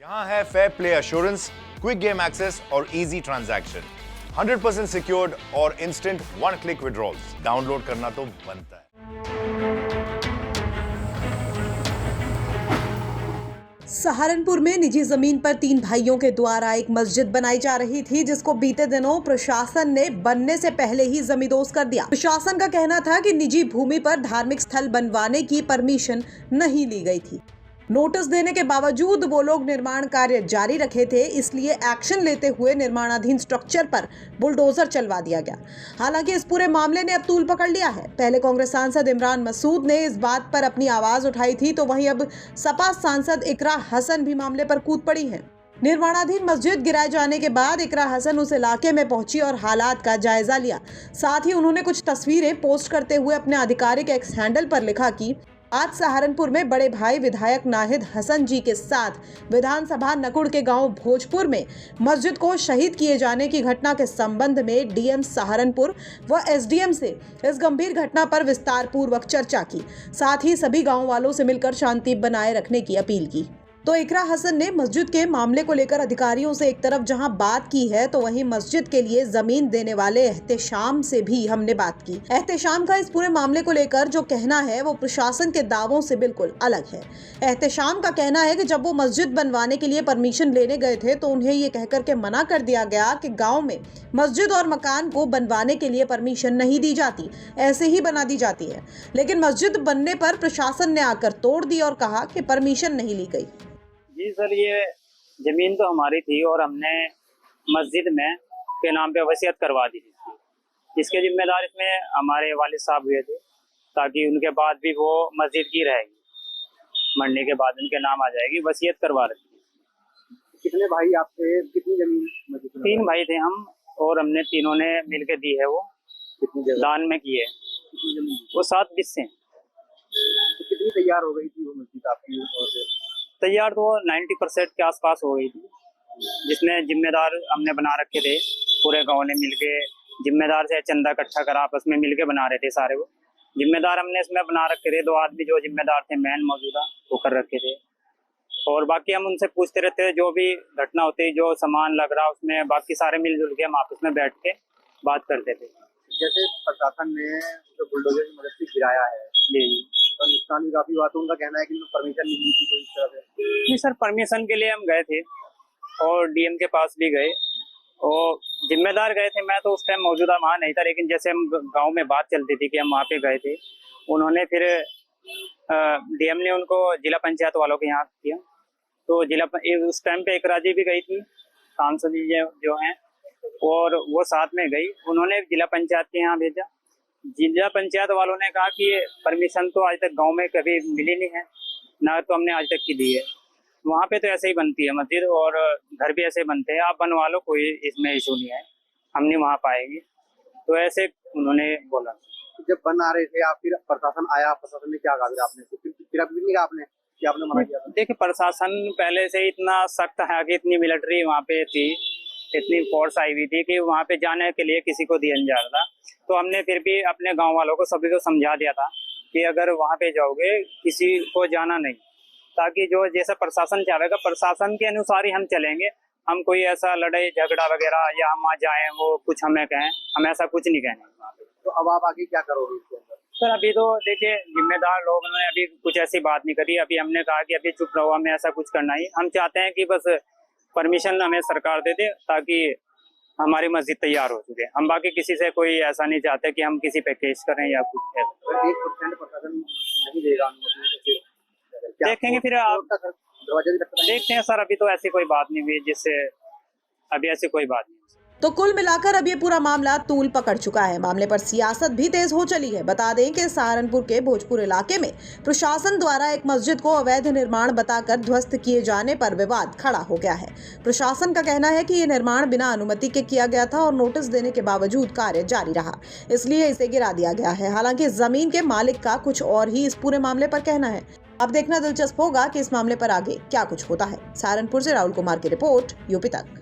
यहाँ है fair play assurance, quick game access और इजी ट्रांजैक्शन, 100% सिक्योर्ड और instant one click withdrawals. Download करना तो बनता है। सहारनपुर में निजी जमीन पर 3 भाइयों के द्वारा एक मस्जिद बनाई जा रही थी, जिसको बीते दिनों प्रशासन ने बनने से पहले ही जमींदोज कर दिया। प्रशासन का कहना था कि निजी भूमि पर धार्मिक स्थल बनवाने की परमिशन नहीं ली गई थी। नोटिस देने के बावजूद वो लोग निर्माण कार्य जारी रखे थे, इसलिए एक्शन लेते हुए निर्माणाधीन स्ट्रक्चर पर बुलडोजर चलवा दिया गया। हालांकि इस पूरे मामले ने अब तूल पकड़ लिया है। पहले कांग्रेस सांसद इमरान मसूद ने इस बात पर अपनी आवाज उठाई थी, तो वहीं अब सपा सांसद इकरा हसन भी मामले पर कूद पड़ी हैं। निर्माणाधीन मस्जिद गिराए जाने के बाद इकरा हसन उस इलाके में पहुंची और हालात का जायजा लिया। साथ ही उन्होंने कुछ तस्वीरें पोस्ट करते हुए अपने आधिकारिक एक्स हैंडल पर लिखा कि आज सहारनपुर में बड़े भाई विधायक नाहिद हसन जी के साथ विधानसभा नकुड़ के गांव भोजपुर में मस्जिद को शहीद किए जाने की घटना के संबंध में डीएम सहारनपुर व एसडीएम से इस गंभीर घटना पर विस्तार पूर्वक चर्चा की। साथ ही सभी गांव वालों से मिलकर शांति बनाए रखने की अपील की। तो इकरा हसन ने मस्जिद के मामले को लेकर अधिकारियों से एक तरफ जहां बात की है, तो वहीं मस्जिद के लिए जमीन देने वाले एहतेशाम से भी हमने बात की। एहतेशाम का इस पूरे मामले को लेकर जो कहना है वो प्रशासन के दावों से बिल्कुल अलग है। एहतेशाम का कहना है कि जब वो मस्जिद बनवाने के लिए परमिशन लेने गए थे तो उन्हें ये कहकर के मना कर दिया गया कि गाँव में मस्जिद और मकान को बनवाने के लिए परमिशन नहीं दी जाती, ऐसे ही बना दी जाती है। लेकिन मस्जिद बनने पर प्रशासन ने आकर तोड़ दी और कहा कि परमिशन नहीं ली गई। जी सर, ये जमीन तो हमारी थी और हमने मस्जिद में के नाम पे वसीयत करवा दी थी। इसके जिम्मेदार इसमें हमारे वालिद साहब हुए थे, ताकि उनके बाद भी वो मस्जिद की रहेगी, मरने के बाद उनके नाम आ जाएगी। वसीयत करवा रखी। कितने भाई आपके, कितनी जमीन मस्जिद में? 3 भाई थे हम, और हमने तीनों ने मिलके दी है। वो कितनी दान में की है। कितनी जमीन? वो 7 हिस्से। तो कितनी तैयार हो गई थी वो मस्जिद आपकी? तैयार तो 90% के आसपास हो गई थी, जिसमें जिम्मेदार हमने बना रखे थे। पूरे गांव ने मिलके जिम्मेदार से चंदा इकट्ठा कर आपस में मिलके बना रहे थे सारे। वो जिम्मेदार हमने इसमें बना रखे थे। 2 आदमी जो जिम्मेदार थे मेन मौजूदा, वो कर रखे थे। और बाकी हम उनसे पूछते रहते थे, जो भी घटना होती, जो सामान लग रहा उसमें, बाकी सारे मिलजुल के हम आपस में बैठ के बात करते थे। जैसे प्रशासन ने जो बुलडोजर की मदद से गिराया है, जी तो नुकसान भी काफी हुआ, तो उनका कहना है कि परमिशन नहीं दी थी कोई इस तरह से। नहीं सर, परमिशन के लिए हम गए थे और डीएम के पास भी गए और जिम्मेदार गए थे। मैं तो उस टाइम मौजूदा वहाँ नहीं था, लेकिन जैसे हम गांव में बात चलती थी कि हम वहाँ पे गए थे, उन्होंने फिर डीएम ने उनको जिला पंचायत वालों के यहाँ किया। तो उस टाइम पे इकरा जी भी गई थी, सांसद जी जो हैं, और वो साथ में गई। उन्होंने जिला पंचायत के यहाँ भेजा। जिला पंचायत वालों ने कहा कि परमिशन तो आज तक गांव में कभी मिली नहीं है, ना तो हमने आज तक की दी है। वहाँ पे तो ऐसे ही बनती है मस्जिद, और घर भी ऐसे बनते हैं, आप बनवा लो, कोई इसमें इशू नहीं है, हम नहीं वहाँ पाएंगे। तो ऐसे उन्होंने बोला। जब बन आ रहे थे आप, फिर प्रशासन आया, प्रशासन ने क्या कहा फिर आपने? फिर अभी नहीं कहा आपने कि आपने मना किया था? देखिए, प्रशासन पहले से इतना सख्त है कि इतनी मिलिट्री वहाँ पे थी, इतनी फोर्स आई हुई थी कि वहाँ पे जाने के लिए किसी को दिया नहीं जा रहा था। तो हमने फिर भी अपने गांव वालों को, सभी को समझा दिया था कि अगर वहाँ पे जाओगे किसी को जाना नहीं, ताकि जो जैसा प्रशासन चाहेगा प्रशासन के अनुसार ही हम चलेंगे। हम कोई ऐसा लड़ाई झगड़ा वगैरह या हम वहाँ जाएं वो कुछ हमें कहें, हम ऐसा कुछ नहीं कहेंगे। तो अब आप आगे क्या करोगे इसके अंदर? सर अभी तो देखिए, जिम्मेदार लोगों ने अभी कुछ ऐसी बात नहीं करी। अभी हमने कहा कि अभी चुप रहो, हमें ऐसा कुछ करना ही। हम चाहते हैं कि बस परमिशन हमें सरकार दे दे, ताकि हमारी मस्जिद तैयार हो चुके। हम बाकी किसी से कोई ऐसा नहीं चाहते कि हम किसी पे केस करें या कुछ। 1% प्रशासन नहीं देगा, देखेंगे फिर आप, देखते हैं सर। अभी तो ऐसी कोई बात नहीं हुई जिससे, अभी ऐसी कोई बात नहीं। तो कुल मिलाकर अब ये पूरा मामला तूल पकड़ चुका है। मामले पर सियासत भी तेज हो चली है। बता दें कि सहारनपुर के भोजपुर इलाके में प्रशासन द्वारा एक मस्जिद को अवैध निर्माण बताकर ध्वस्त किए जाने पर विवाद खड़ा हो गया है। प्रशासन का कहना है कि ये निर्माण बिना अनुमति के किया गया था और नोटिस देने के बावजूद कार्य जारी रहा, इसलिए इसे गिरा दिया गया है। हालांकि जमीन के मालिक का कुछ और ही इस पूरे मामले पर कहना है। अब देखना दिलचस्प होगा कि इस मामले पर आगे क्या कुछ होता है। सहारनपुर से राहुल कुमार की रिपोर्ट, यूपी तक।